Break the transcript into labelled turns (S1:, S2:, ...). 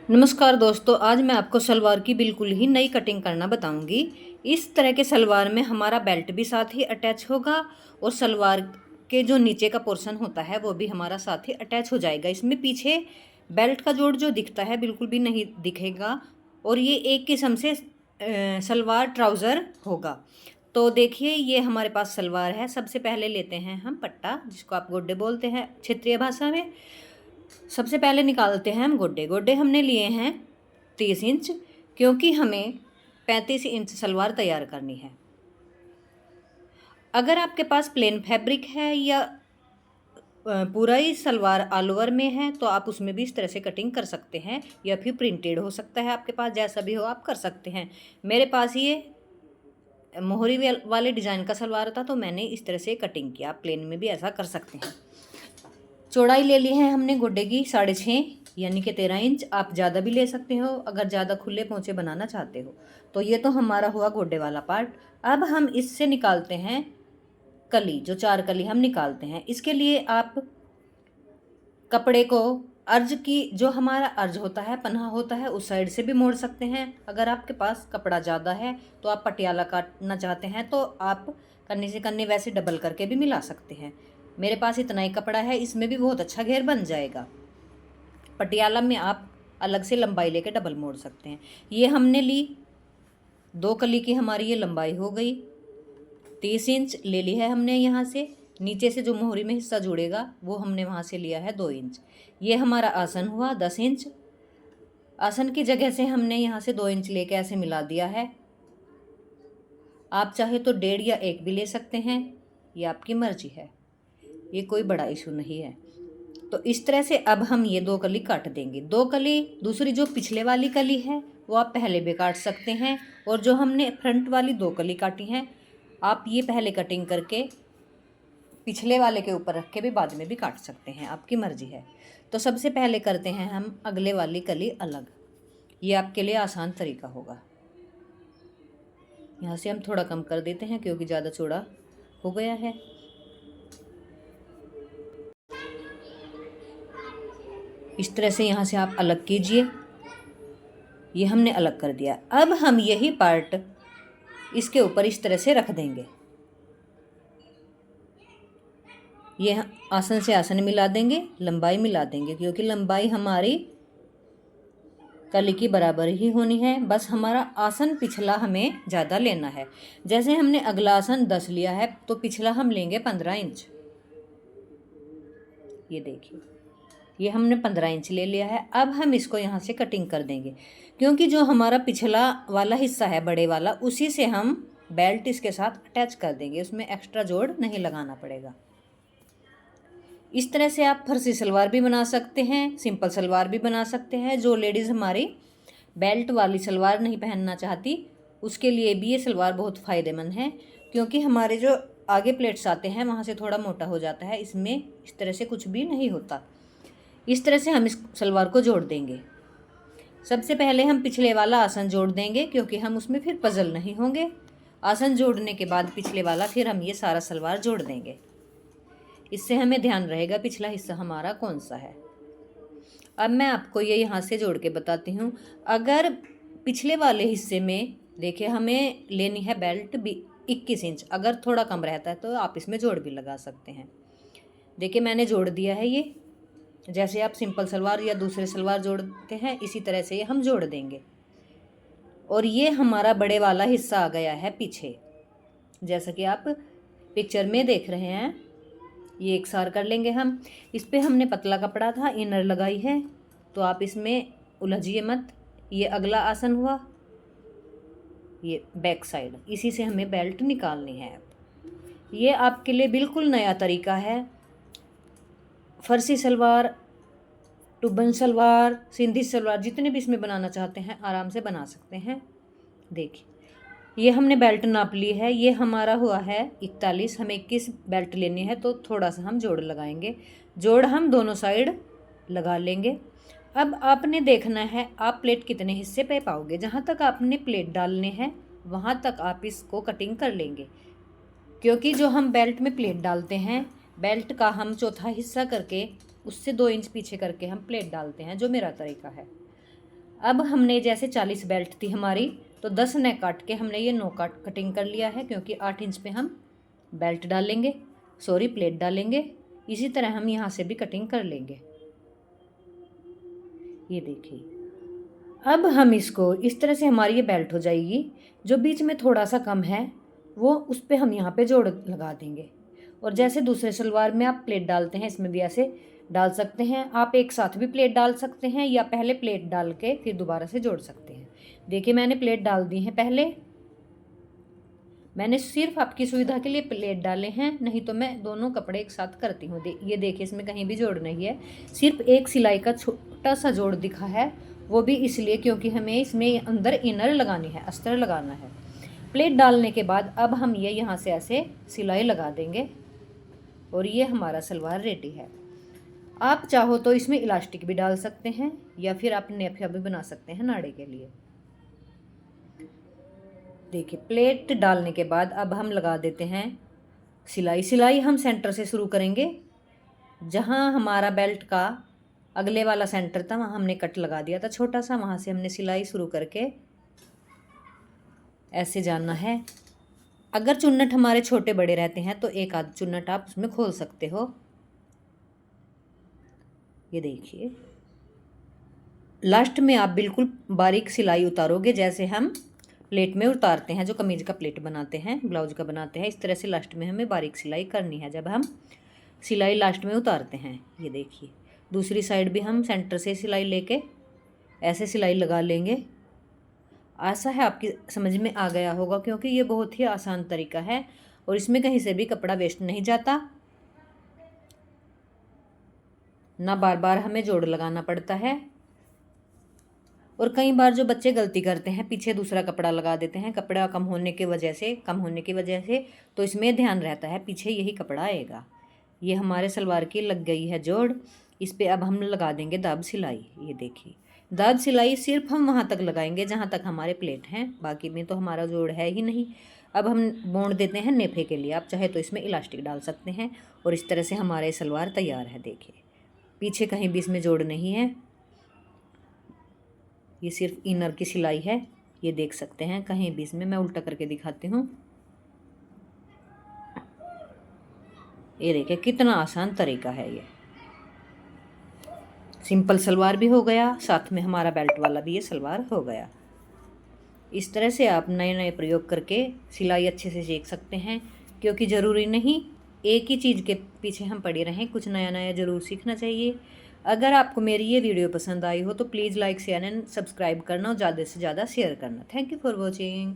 S1: नमस्कार दोस्तों, आज मैं आपको सलवार की बिल्कुल ही नई कटिंग करना बताऊंगी। इस तरह के सलवार में हमारा बेल्ट भी साथ ही अटैच होगा और सलवार के जो नीचे का पोर्शन होता है वो भी हमारा साथ ही अटैच हो जाएगा। इसमें पीछे बेल्ट का जोड़ जो दिखता है बिल्कुल भी नहीं दिखेगा और ये एक किस्म से सलवार ट्राउज़र होगा। तो देखिए, ये हमारे पास सलवार है। सबसे पहले लेते हैं हम पट्टा, जिसको आप गोड्डे बोलते हैं क्षेत्रीय भाषा में। सबसे पहले निकालते हैं हम गोड्डे। गोड्डे हमने लिए हैं 30 इंच, क्योंकि हमें 35 इंच सलवार तैयार करनी है। अगर आपके पास प्लेन फैब्रिक है या पूरा ही सलवार ऑल ओवर में है तो आप उसमें भी इस तरह से कटिंग कर सकते हैं, या फिर प्रिंटेड हो सकता है। आपके पास जैसा भी हो आप कर सकते हैं। मेरे पास ये मोहरी वाले डिज़ाइन का सलवार था तो मैंने इस तरह से कटिंग किया। आप प्लेन में भी ऐसा कर सकते हैं। चौड़ाई ले ली है हमने गोड्डे की 6.5 यानी कि 13 इंच। आप ज़्यादा भी ले सकते हो अगर ज़्यादा खुले पोंचे बनाना चाहते हो। तो ये तो हमारा हुआ गोड्डे वाला पार्ट। अब हम इससे निकालते हैं कली, जो 4 कली हम निकालते हैं। इसके लिए आप कपड़े को अर्ज की, जो हमारा अर्ज होता है, पन्हा होता है, उस साइड से भी मोड़ सकते हैं। अगर आपके पास कपड़ा ज़्यादा है तो आप पटियाला काटना चाहते हैं तो आप कन्नी से कन्नी वैसे डबल करके भी मिला सकते हैं। मेरे पास इतना ही कपड़ा है, इसमें भी बहुत अच्छा घेर बन जाएगा। पटियाला में आप अलग से लंबाई लेके डबल मोड़ सकते हैं। ये हमने ली 2 कली की, हमारी ये लंबाई हो गई। 30 इंच ले ली है हमने। यहाँ से नीचे से जो मोहरी में हिस्सा जुड़ेगा वो हमने वहाँ से लिया है 2 इंच। ये हमारा आसन हुआ 10 इंच। आसन की जगह से हमने यहाँ से 2 इंच लेके ऐसे मिला दिया है। आप चाहे तो 1.5 या 1 भी ले सकते हैं, ये आपकी मर्जी है, ये कोई बड़ा इशू नहीं है। तो इस तरह से अब हम ये 2 कली काट देंगे। 2 कली, दूसरी जो पिछले वाली कली है वो आप पहले भी काट सकते हैं, और जो हमने फ्रंट वाली 2 कली काटी हैं आप ये पहले कटिंग करके पिछले वाले के ऊपर रख के भी बाद में भी काट सकते हैं, आपकी मर्जी है। तो सबसे पहले करते हैं हम अगले वाली कली अलग। ये आपके लिए आसान तरीका होगा। यहाँ से हम थोड़ा कम कर देते हैं क्योंकि ज़्यादा चौड़ा हो गया है। इस तरह से यहाँ से आप अलग कीजिए। ये हमने अलग कर दिया। अब हम यही पार्ट इसके ऊपर इस तरह से रख देंगे। ये आसन से आसन मिला देंगे, लंबाई मिला देंगे, क्योंकि लंबाई हमारी कली की बराबर ही होनी है। बस हमारा आसन पिछला हमें ज़्यादा लेना है। जैसे हमने अगला आसन 10 लिया है तो पिछला हम लेंगे 15 इंच। ये देखिए, ये हमने 15 इंच ले लिया है। अब हम इसको यहाँ से कटिंग कर देंगे, क्योंकि जो हमारा पिछला वाला हिस्सा है बड़े वाला, उसी से हम बेल्ट इसके साथ अटैच कर देंगे। उसमें एक्स्ट्रा जोड़ नहीं लगाना पड़ेगा। इस तरह से आप फर्सी सलवार भी बना सकते हैं, सिंपल सलवार भी बना सकते हैं। जो लेडीज़ हमारी बेल्ट वाली सलवार नहीं पहनना चाहती उसके लिए भी ये सलवार बहुत फ़ायदेमंद है, क्योंकि हमारे जो आगे प्लेट्स आते हैं वहाँ से थोड़ा मोटा हो जाता है। इसमें इस तरह से कुछ भी नहीं होता। इस तरह से हम इस सलवार को जोड़ देंगे। सबसे पहले हम पिछले वाला आसन जोड़ देंगे, क्योंकि हम उसमें फिर पजल नहीं होंगे। आसन जोड़ने के बाद पिछले वाला फिर हम ये सारा सलवार जोड़ देंगे। इससे हमें ध्यान रहेगा पिछला हिस्सा हमारा कौन सा है। अब मैं आपको ये यहाँ से जोड़ के बताती हूँ। अगर पिछले वाले हिस्से में देखिए हमें लेनी है बेल्ट 21 इंच, अगर थोड़ा कम रहता है तो आप इसमें जोड़ भी लगा सकते हैं। देखिए मैंने जोड़ दिया है। ये जैसे आप सिंपल सलवार या दूसरे सलवार जोड़ते हैं इसी तरह से ये हम जोड़ देंगे। और ये हमारा बड़े वाला हिस्सा आ गया है पीछे, जैसा कि आप पिक्चर में देख रहे हैं। ये एक सार कर लेंगे हम। इस पे हमने पतला कपड़ा था, इनर लगाई है, तो आप इसमें उलझिए मत। ये अगला आसन हुआ, ये बैक साइड, इसी से हमें बेल्ट निकालनी है। ये आपके लिए बिल्कुल नया तरीका है। फर्सी सलवार, टुबन सलवार, सिंधी सलवार, जितने भी इसमें बनाना चाहते हैं आराम से बना सकते हैं। देखिए ये हमने बेल्ट नाप ली है। ये हमारा हुआ है 41। हमें 21 बेल्ट लेनी है तो थोड़ा सा हम जोड़ लगाएंगे। जोड़ हम दोनों साइड लगा लेंगे। अब आपने देखना है आप प्लेट कितने हिस्से पे पाओगे। जहाँ तक आपने प्लेट डालने हैं वहाँ तक आप इसको कटिंग कर लेंगे, क्योंकि जो हम बेल्ट में प्लेट डालते हैं, बेल्ट का हम चौथा हिस्सा करके उससे 2 इंच पीछे करके हम प्लेट डालते हैं, जो मेरा तरीका है। अब हमने जैसे 40 बेल्ट थी हमारी, तो 10 ने काट के हमने ये 9 कटिंग कर लिया है, क्योंकि 8 इंच पे हम बेल्ट डालेंगे, सॉरी प्लेट डालेंगे। इसी तरह हम यहाँ से भी कटिंग कर लेंगे। ये देखिए, अब हम इसको इस तरह से हमारी ये बेल्ट हो जाएगी। जो बीच में थोड़ा सा कम है वो उस पर हम यहाँ पे जोड़ लगा देंगे। और जैसे दूसरे सलवार में आप प्लेट डालते हैं, इसमें भी ऐसे डाल सकते हैं। आप एक साथ भी प्लेट डाल सकते हैं या पहले प्लेट डाल के फिर दोबारा से जोड़ सकते हैं। देखिए मैंने प्लेट डाल दी है पहले, मैंने सिर्फ आपकी सुविधा के लिए प्लेट डाले हैं, नहीं तो मैं दोनों कपड़े एक साथ करती हूँ। ये देखिए इसमें कहीं भी जोड़ नहीं है, सिर्फ एक सिलाई का छोटा सा जोड़ दिखा है, वो भी इसलिए क्योंकि हमें इसमें अंदर इनर लगानी है, अस्तर लगाना है। प्लेट डालने के बाद अब हम ये यहाँ से ऐसे सिलाई लगा देंगे और ये हमारा सलवार रेडी है। आप चाहो तो इसमें इलास्टिक भी डाल सकते हैं या फिर आप नेफिया भी बना सकते हैं नाड़े के लिए। देखिए प्लेट डालने के बाद अब हम लगा देते हैं सिलाई। सिलाई हम सेंटर से शुरू करेंगे, जहाँ हमारा बेल्ट का अगले वाला सेंटर था वहाँ हमने कट लगा दिया था छोटा सा, वहाँ से हमने सिलाई शुरू करके ऐसे जाना है। अगर चुन्नट हमारे छोटे बड़े रहते हैं तो एक आध चुन्नट आप उसमें खोल सकते हो। ये देखिए लास्ट में आप बिल्कुल बारीक सिलाई उतारोगे, जैसे हम प्लेट में उतारते हैं, जो कमीज का प्लेट बनाते हैं, ब्लाउज का बनाते हैं, इस तरह से लास्ट में हमें बारीक सिलाई करनी है जब हम सिलाई लास्ट में उतारते हैं। ये देखिए दूसरी साइड भी हम सेंटर से सिलाई लेके ऐसे सिलाई लगा लेंगे। आशा है आपकी समझ में आ गया होगा, क्योंकि ये बहुत ही आसान तरीका है और इसमें कहीं से भी कपड़ा वेस्ट नहीं जाता, ना बार बार हमें जोड़ लगाना पड़ता है। और कई बार जो बच्चे गलती करते हैं, पीछे दूसरा कपड़ा लगा देते हैं, कपड़ा कम होने की वजह से तो इसमें ध्यान रहता है पीछे यही कपड़ा आएगा। ये हमारे सलवार की लग गई है जोड़, इस पर अब हम लगा देंगे दाब सिलाई। ये देखिए दाब सिलाई सिर्फ हम वहाँ तक लगाएंगे जहाँ तक हमारे प्लेट हैं, बाकी में तो हमारा जोड़ है ही नहीं। अब हम बोन देते हैं नेफे के लिए, आप चाहे तो इसमें इलास्टिक डाल सकते हैं। और इस तरह से हमारे सलवार तैयार है। देखिए पीछे कहीं भी इसमें जोड़ नहीं है, ये सिर्फ इनर की सिलाई है। ये देख सकते हैं कहीं भी इसमें, मैं उल्टा करके दिखाती हूँ। ये देखिए कितना आसान तरीका है। ये सिंपल सलवार भी हो गया, साथ में हमारा बेल्ट वाला भी ये सलवार हो गया। इस तरह से आप नए नए प्रयोग करके सिलाई अच्छे से सीख सकते हैं, क्योंकि ज़रूरी नहीं एक ही चीज़ के पीछे हम पड़े रहें, कुछ नया नया ज़रूर सीखना चाहिए। अगर आपको मेरी ये वीडियो पसंद आई हो तो please like share and subscribe करना और ज़्यादा से ज़्यादा शेयर करना। Thank you for watching.